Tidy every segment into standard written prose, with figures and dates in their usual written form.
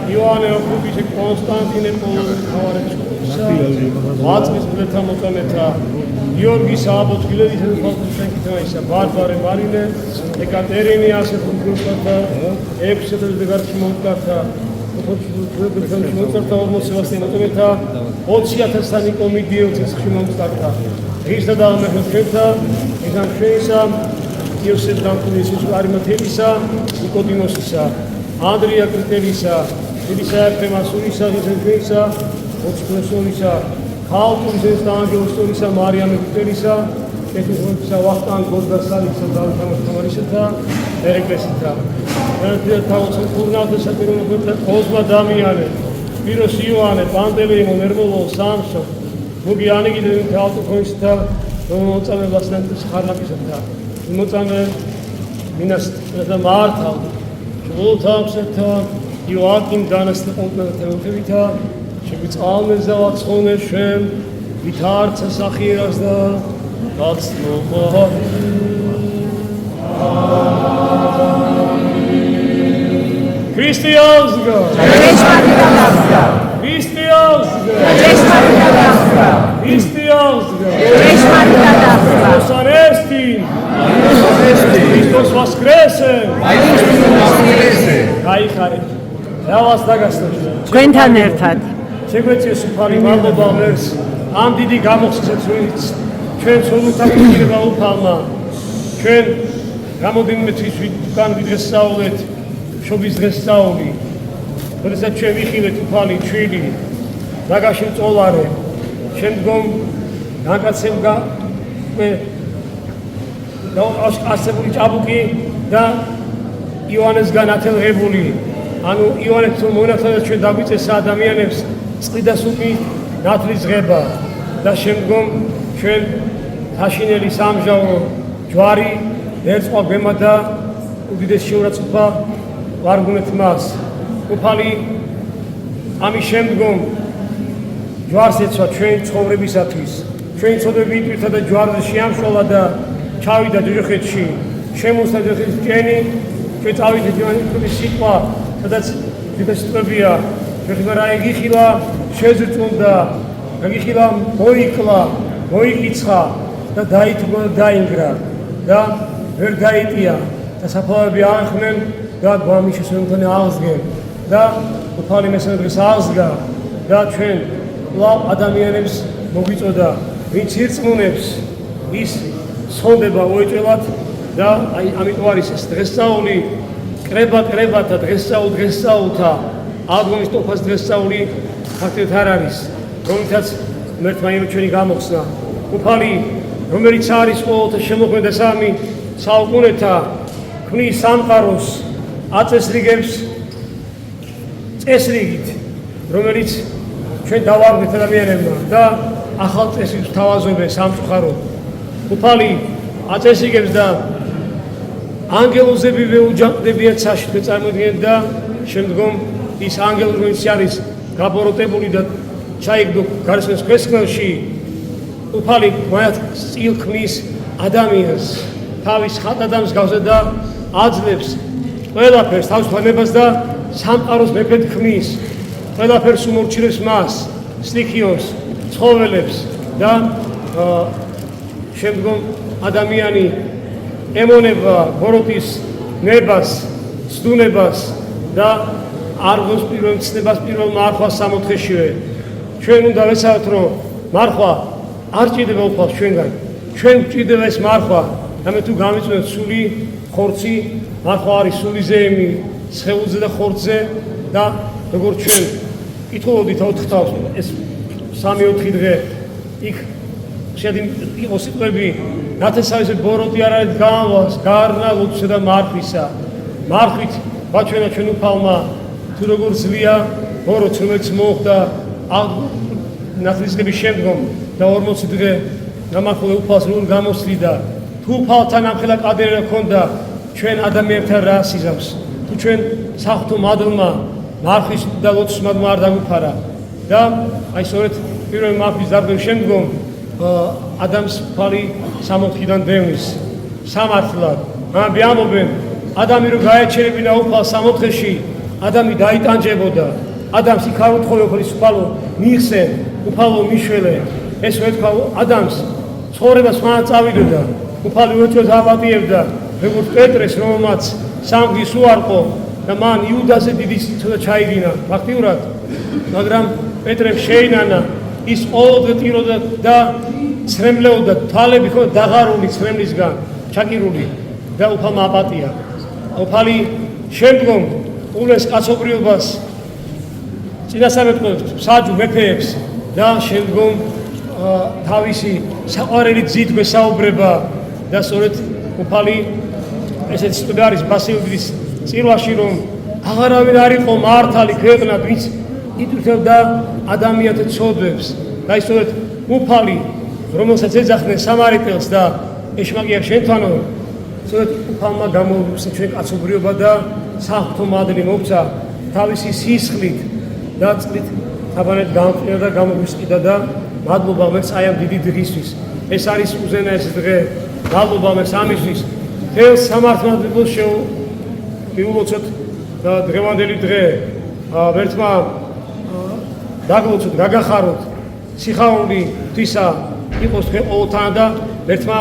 Ioane Okubite Constantine Matzmis Bleta Motaneta, Georgi Sabot, Giladi Falkitaisa, Barbare Marine, Ekaterini Asefukata, Epsetel de Garchimontata, Mozarta, almost Sebastianata, Otsiata Sanico Midiotis Chimontata, Rista Dalmeheta, Isan Shesa, Yosef Dankulis, Arimatelisa, Nicotimosisa, Andrea Critelisa, Elisa Pemasurisa, Isenfesa, Otspresorisa, Kalturis, Angelostorisa, Maria Mectelisa, Etusa, Watan, Gordasalisa, Daltamarisa, Ereclesita. Turnata Saturno, Osma Damiane, Piros Ioane, Pantelimo, Nervolo, Samson, Mugiani, Calto Coista, Mozame Bastantes Harnapisata, Mozame Minas Marta, Voltaxeta, Joachim Dynasty Televita, Shebits Almezawat Sone Shem, Vitarza Sachiras da, that's no more. Christiansga! Christiansga! Christiansga! Osanestin! Christos Vaskrese! Kaikhare. Რა вас დაგასწრებს? თქვენთან ერთად. შეგვეციეს უფალი მადლობა მერს. ამ დიდი გამოხსნით ჩვენ სულთან მიგება უფალმა. ჩვენ გამოდინმე თვის ვიტკან ვიდრესაულეთ. შობის დღესწაული. როდესაც ჩვენ ვიხილეთ უფალი ჩვილი. დაგაში წოლარე. შემდგომ განკაცებდა და ასებული ჭაბუკი და იონესგან ათელღებული. ანუ იონეს მონათლად ჩვენ დაგვიწესა ადამიანებს წყიდა სუკი ნათლისღება და შემდგომ ჩვენ თაშინელი სამჟავო ჯვარი ერწყვა გვემა და უდიდეს შეურაცხყოფა ვარგუნეთ მას. უფალი ამის შემდგომ ჯვარს ეცვა ჩვენ ცხოვრებისათვის. ჩვენი ცოდვები იტვირთა და ჯვარზე შეამშვალა და ჩავიდა ჯოჯოხეთში. შემოსა ჯოჯოხეთის ჭენი, ჩვენ წავიდეთ ჯოჯოხეთის სიტყვა, სადაც ძებესტვებია, ჩვენ რა იგიხილა, შეზრწმუნდა, გაგიხილა, მოიკლა, მოიკიცხა და დაითმო და დაინგრა და ვერ გაიტია და საფლავები აღხნენ და გვამის შესრულთან აღსგენ და უფალი მესამე დღეს აღსგა და ჩვენ ლავ ადამიანებს მოგვიწოდა, ვინც ირწმუნებს ის სხონდება მოეჭველად და აი ამიტომ არის ეს დღესწაული კრებათა დღესწაულთა აღდგომის ტოფას დღესწაული ფაქტით არ არის, რომელთაც ღმერთმა ჩვენი გამოხსნა. უფალი, რომელიც არის ყოველთა შემოქმედა სამი საუკუნეთა ქმნის სამყაროს აწესრიგებს წესრიგით, რომელიც ჩვენ დავარღვით ადამიანებმა და ახალ წესრიგს ვთავაზობენ სამწუხაროდ. უფალი აწესრიგებს და ანგელოზებივე უჯაყდებიათ საშიშვე წარმოდგენთ და შემდგომ ის ანგელი, რომელიც არის გაბოროტებული და ჩაიგდო გარსმის ქვესკნელში, უფალი წილ ქმნის ადამიანს, თავის ხატადამს გავზა და აძლევს ყველაფერს თავისუფლებას და სამყაროს მეფედ ქმნის, ყველაფერს უმორჩილებს მას, სტიქიოს, ცხოველებს და შემდგომ ადამიანი ემონება ბოროტის ნებას, სდუნებას და არღოს პირველ ცნებას პირველ მარხვას სამოთხეშივე. ჩვენ უნდა ვეცადოთ, რომ მარხვა არ ჭირდება უფალს ჩვენგან. ჩვენ გვჭირდება ეს მარხვა, რამე თუ გამიწვევთ სული, ხორცი, მარხვა არის სულიზეემი, სხეულზე და ხორცზე და როგორც ჩვენ კითხულობდით 4 თავს ეს 3-4 დღე იქ იყო სიტყვები ნათესავის ბოროტი არ არის გამავს გარნა ლოცვა და მარხვისა მარხვით ბაჩვენა ჩვენ უფალმა თუ როგორ ძლია ბოროტს რომელიც მოხდა ნათლისღების შემდგომ და 40 დღე გამახვილ უფალს როგორ გამოსვლიდა თუ უფალთან ამხელა ყადერი ჰქონდა ჩვენ ადამიანებთან რა სიზავს თუ ჩვენ საღვთო მადლმა მარხვის და ლოცვის მადლმა არ დაგუფარა და აი სწორედ პირველი მარხვის დარგვის შემდგომ ადამიანს ფალი სამოთხიდან დევნის სამართლად ამბი ამობენ ადამი რო გაეჩერებინა უფალს სამოთხეში ადამი დაიტანჯებოდა ადამიანს იქ არ უთხოვე უფლის უფალო მიიხსე უფალო მიშველე ეს ვეთქვა ადამიანს ცხოვრებას მან წავიდოდა უფალი უეცოს აპატიებდა როგორც პეტრეს რომელმაც სამგის უარყო და მან იუდაზე დიდი ცოტა ჩაიდინა ფაქტიურად მაგრამ პეტრემ შეინანა ის ყოველდღე ტიროდა და ცრემლეოდა თვალები ხო დაღარული ცრემლისგან ჩაკირული და უფალმა აპატია უფალი შემდგომ უვლეს კაცობრიობას წინასწარმეტყველებს საჯო მეფეებს და შემდგომ თავისი საყვარელი ძით გვესაუბრება და სწორედ უფალი ესეთი სიტყვები არის ბასილდის წირვაში რომ აღარავინ არ იყო მართალი ქვეყნად ვინც იტვირთებდა ადამიანთა ცოდვებს და სწორედ უფალი რომელსაც ეძახდნენ სამარიტელს და ეშმაკია შენთანო სწორედ უფალმა გამოუვსა ჩვენ კაცობრიობა და საღვთო მადლი მოგცა თავისი სისხლით და წყლით თაბანეთ გამყრია და გამოგვისყიდა და მადლობა მერს აი ამ დიდი დღისთვის ეს არის უზენაესი დღე მადლობა მერს ამისთვის თელ სამართლებელს მივულოცოთ და დღევანდელი დღე ვერთმა დაგლოცოთ გაგახაროთ სიხაული თვისა იყოს თქვენ ყოველთან და ვერთმა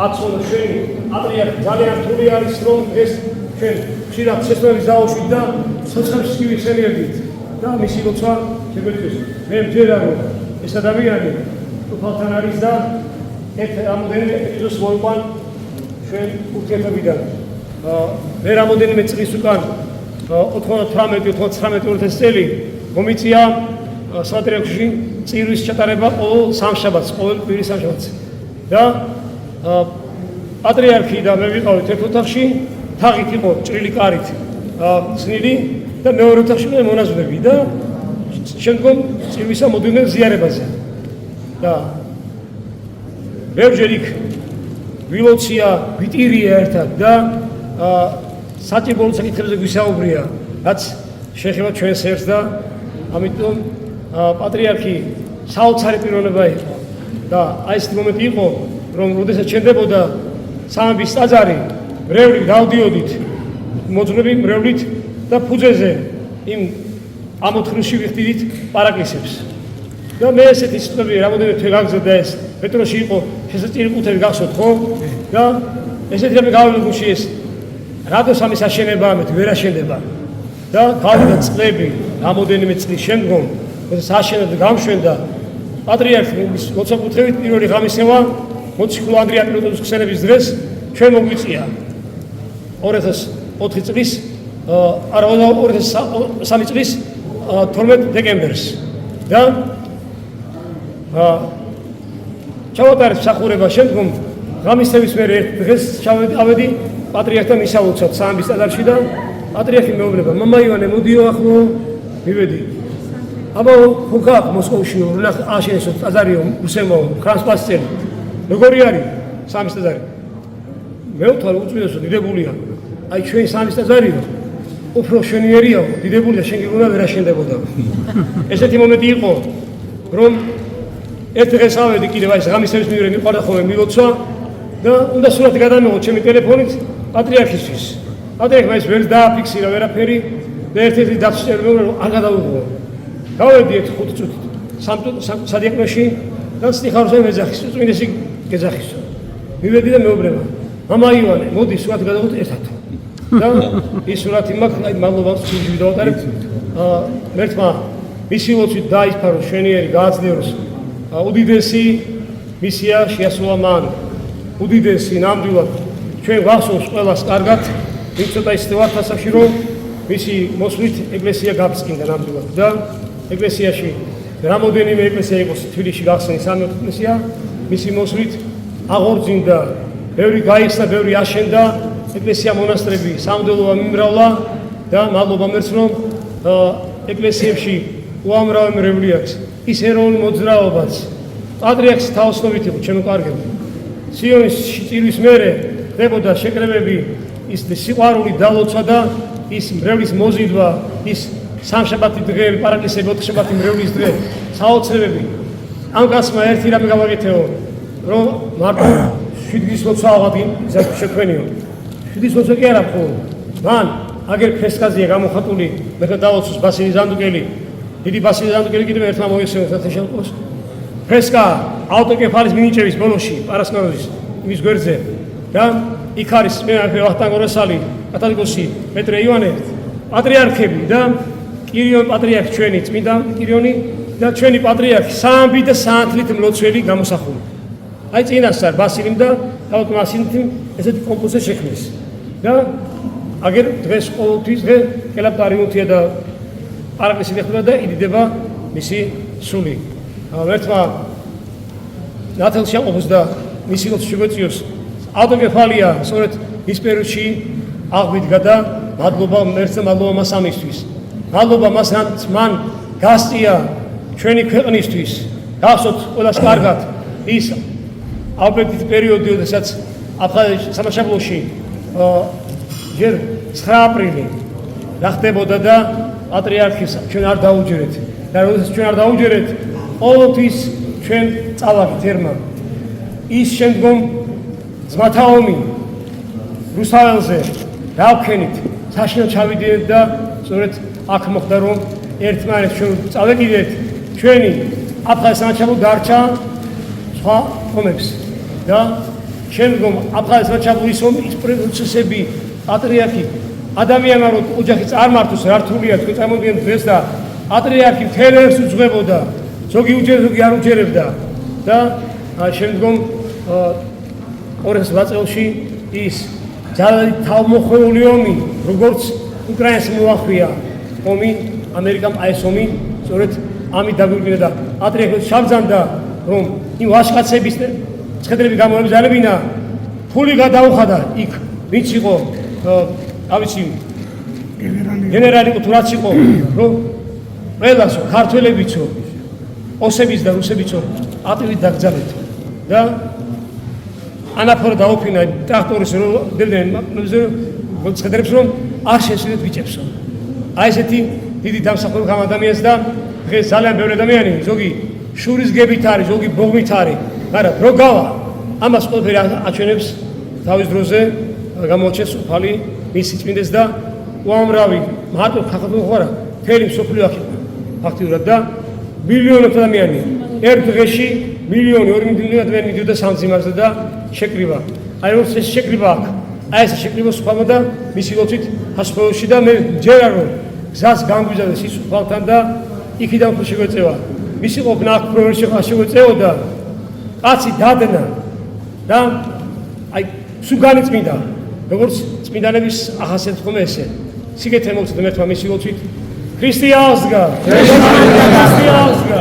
აცოლა ჩვენი პატრიარქი ძალიან რთული არის რომ ეს ჩვენ ხშირად შესწავლის დაუშვით და სოციალურ სკივისენიერდით და მისი ლოცვა შეგვეცეს მე მჯერა რომ ეს ადამიანი უფალთან არის და ერთ რამოდენიმე ეპიზოდს მოიყვან ჩვენ ურთიერთობიდან მე რამოდენიმე წლის უკან 98-99 წელი მომიწია სატრიარქოში წირვის ჩატარება ყოველ სამშაბათს ყოველ კვირის სამშაბათს და პატრიარქი და მე ვიყავით ერთ ოთახში თაღით იყო ჭრილი კარით ცნილი და მეორე ოთახში მე მონაზვნები და შემდგომ წირვისა მოდიდნენ ზიარებაზე და ბევრჯერ იქ ვილოცია ვიტირია ერთად და საჭიროებულ საკითხებზე გვისაუბრია რაც შეეხება ჩვენს ერთს და ამიტომ პატრიარქი საოცარი პიროვნება იყო და აი ეს მომენტი იყო რომ როდესაც ჩნდებოდა სამების ტაძარი მრევლით დავდიოდით მოძღვრები მრევლით და ფუძეზე იმ ამოთხრილში ვიხდიდით პარაკლისებს და მე ესეთი სიტყვები რამოდენიმე თვე გაგზავნა ეს პეტროში იყო შესაძლებელი ყუთები გახსოვთ ხო და ესეთი რამე გავიგუში ეს რადოს ამის აშენება ამით ვერ აშენდება და გავიდა წლები რამოდენიმე წლის შემდგომ როდესაც აშენდა გამშვენდა პატრიარქი ლოცვა-კუთრებით პირველი ღამისევა მოციქულ ანდრია პირუტოვის ხსენების დღეს ჩვენ მოგვიწია 2004 წლის არა 2003 წლის 12 დეკემბერს და ჩავატარეთ მსახურება შემდგომ ღამისების მერე ერთ დღეს ჩავედი პატრიარქთან მისაუცად სამების ტაძარში და პატრიარქი მეუბნება მამა ივანე მოდიო ახლა მივედი აბა ხუქა მოსკოვში რა აშენესო ტაძარიო უსემო ტრანსპასტელი როგორი არის სამის ტაძარი მე ვთვალე უწვიდოსო დიდებულია აი ჩვენ სამის ტაძარიო უფრო შვენიერია დიდებულია შენ გიგონა ვერ აშენდებოდა ესეთი მომენტი იყო რომ ერთ დღეს ავედი კიდევ აი ღამისების მივიდე მიყვარდა ხოლმე მილოცვა და უნდა სურათი გადამეღო ჩემი ტელეფონით პატრიარქისთვის პატრიარქმა ეს ვერ დააფიქსირა ვერაფერი და ერთ-ერთი დაცვწერა რომ არ გადავიღო გავედი ერთ 5 წუთით სადიაკვნოში და სტიხარზე მეძახის წმინდესი გეძახისო მივედი და მეუბნება მამა ივანე მოდი სურათი გადავიღოთ ერთად და ის სურათი მაქვს აი მადლობა სულში დავატარებ მერტმა მისი ლოცვით დაიფარო შვენიერი გააძლიეროს უდიდესი მისია შეასრულა მან უდიდესი ნამდვილად ჩვენ ვახსოვს ყველას კარგად ვინც ცოტა ისე ვართ ასაკში რომ მისი მოსვლით ეკლესია გაბსკინდა ნამდვილად და ეკლესიაში რამოდენიმე ეკლესია იყო თბილისში გახსნის სამი ეკლესია მისი მოსვლით აღორძინდა, ბევრი გაიხსნა, ბევრი აშენდა, ეკლესია მონასტრები სამდელოა მიმრავლა და მადლობა მერც რომ ეკლესიებში უამრავი მრევლი აქვს. ის ეროვნული მოძრაობაც პატრიარქის თაოსნობით იყო ჩემო კარგებო. სიონის წირვის მერე ხდებოდა შეკრებები, ის სიყვარული დალოცვა და ის მრევლის მოზიდვა, ის სამშაბათი დღეები, პარაკლისები, ოთხშაბათი მრევლის დღე, საოცრებები. ამ კაცმა ერთი რამე გავაკეთეო, რომ მარტო 7 დღის ლოცვა ავადი შექმნიო. 7 დღის ლოცვა კი არა მხოლოდ. მან აგერ ფრესკაზია გამოხატული, მეხლა დაოცოს ბასილი ზანდუკელი, დიდი ბასილი ზანდუკელი კიდევ ერთმა მოიხსენოს სათეშალყოს. ფრესკა ავტოკეფალის მინიჭების ბოლოში, პარასკევრის იმის გვერდზე და იქ არის ვახტანგ ორესალი, კათოლიკოსი პეტრე ივანე, პატრიარქები და კირიონ პატრიარქი ჩვენი წმინდა კირიონი და ჩვენი პატრიარქი სამბი და საათლით მლოცველი გამოსახული. აი წინასწარ ბასილიმ და თავად მასილიმ ესეთი კომპოზიცია შექმნეს. და აგერ დღეს ყოველთვის დღე კელაპტარიუთია და პარაკლისი ხდება და იდიდება მისი სული. ერთმა ნათელში აყოფს და მისი ლოცვა შეგვეციოს. ავტოკეფალია სწორედ ის პერიოდში აღგვიდგა და მადლობა მერც და მადლობა მას ამისთვის. მადლობა მას მან გასწია ჩვენი ქვეყნისთვის. გახსოვთ ყველას კარგად ის აბედით პერიოდი, როდესაც აფხაზეთის სამშაბლოში ჯერ 9 აპრილი რა ხდებოდა და პატრიარქის ჩვენ არ დაუჯერეთ. და როდესაც ჩვენ არ დაუჯერეთ, ყოველთვის ჩვენ წავაგით ერმა. ის შემდგომ ძმათა ომი რუსთაველზე დავქენით, საშინო ჩავიდეთ და სწორედ აქ მოხდა რომ ერთმანეთს ჩვენ წავეკიდეთ, ჩვენი აფხაზეთის სამშაბლო დარჩა სხვა ომებს და შემდგომ აფხაზეთის სამშაბლოს ომის პროცესები პატრიარქი ადამიანმა რომ ოჯახი წარმართოს რართულია თქვენ წარმოგიდგენთ დღეს და პატრიარქი მთელ ერს უძღვებოდა, ზოგი უჯერებდა, ზოგი არ უჯერებდა და შემდგომ 2008 წელს ის ძალით თავმოხვეული ომი, როგორც უკრაინას მოახვია ომი, ამერიკამ აი ეს ომი სწორედ ამით დაგვირგვინა და პატრიარქი შაბძანდა რომ იმ ვაჟკაცების ცხედრები გამოებზალებინა, ფული გადაუხადა იქ, ვინც იყო ავიცი გენერალი იყო თუ რაც იყო, რომ ყველას ქართველებიცო, ოსების და რუსებიცო ატივით დაგძალეთ და ანაფორა დაუფინა ტრაქტორის ცხედრებს რომ არ შეესვიდეთ ბიჭებსო. აი ესეთი დიდი დამსახურება ამ ადამიანს და დღეს ძალიან ბევრი ადამიანი, ზოგი შურის გებით არის, ზოგი ბოღმით არის, მაგრამ რო გავა, ამას ყველაფერი აჩვენებს თავის დროზე გამოჩენს უფალი მისი წმინდეს და უამრავი მარტო საქართველოს ხარა, მთელი მსოფლიო აქ ფაქტიურად და მილიონობით ადამიანი ერთ დღეში მილიონი 2 მილიონი ადამიანი მიდიოდა სამძიმარზე და შეკრიბა. აი რომ ეს შეკრიბა აქ, აი ეს შეკრიბა სხვამა და მისი ლოცვით հասწავლში და მე ჯერა რომ გზას განგვიზარდა ის უფალთან და იქიდან ხო შეგვეწევა. მისი ყოფნა აქ პროვინციაში ხო შეგვეწეოდა. კაცი დადნა და აი სუგანი წმინდა. როგორც წმინდანების ახასიათებს ხომ ესე. სიგეთე მოვწდე მერთმა მისი ლოცვით. ქრისტიანსგა, ქრისტიანსგა,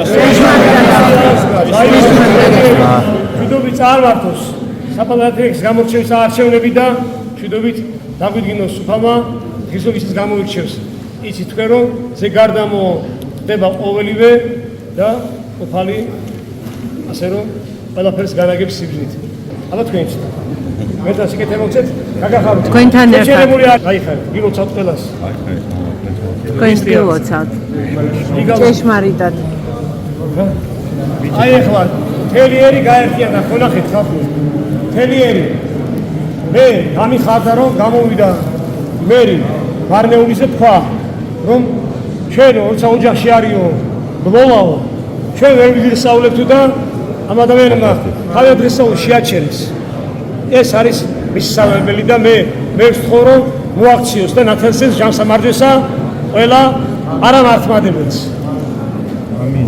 მშვიდობით წარმართოს საპატრიარქოს გამორჩევის არჩევნები და მშვიდობით დაგვიდგინოს უფალმა ქრისტეს გამოირჩევს. იცით თქვენ რომ ზე გარდამო ხდება ყოველივე და უფალი ასე რომ ყველაფერს განაგებს სიბრძნით. აბა თქვენ იცით. მე და სიკეთე მოვცეთ, გაგახაროთ. თქვენთან ერთად. შეჩერებული აიხარეთ, გილოცავთ ყველას. თქვენ გილოცავთ. ჭეშმარიტად. აი ახლა თელიერი გაერთიანდა, ხონახეთ ხალხი. თელიერი. მე გამიხარდა რომ გამოვიდა მერი ვარნეულიზე თქვა რომ ჩვენ როცა ოჯახში არისო გლოვაო ჩვენ ვერ ვიგისწავლებთ და ამ ადამიანებმა თავი დღესაო შეაჩერეს. ეს არის მისი სამებელი და მე ვთხოვ რომ მოაქციოს და ნათელსეს ჟამსამარჯვესა ყველა არამართმადებელს. ამინ.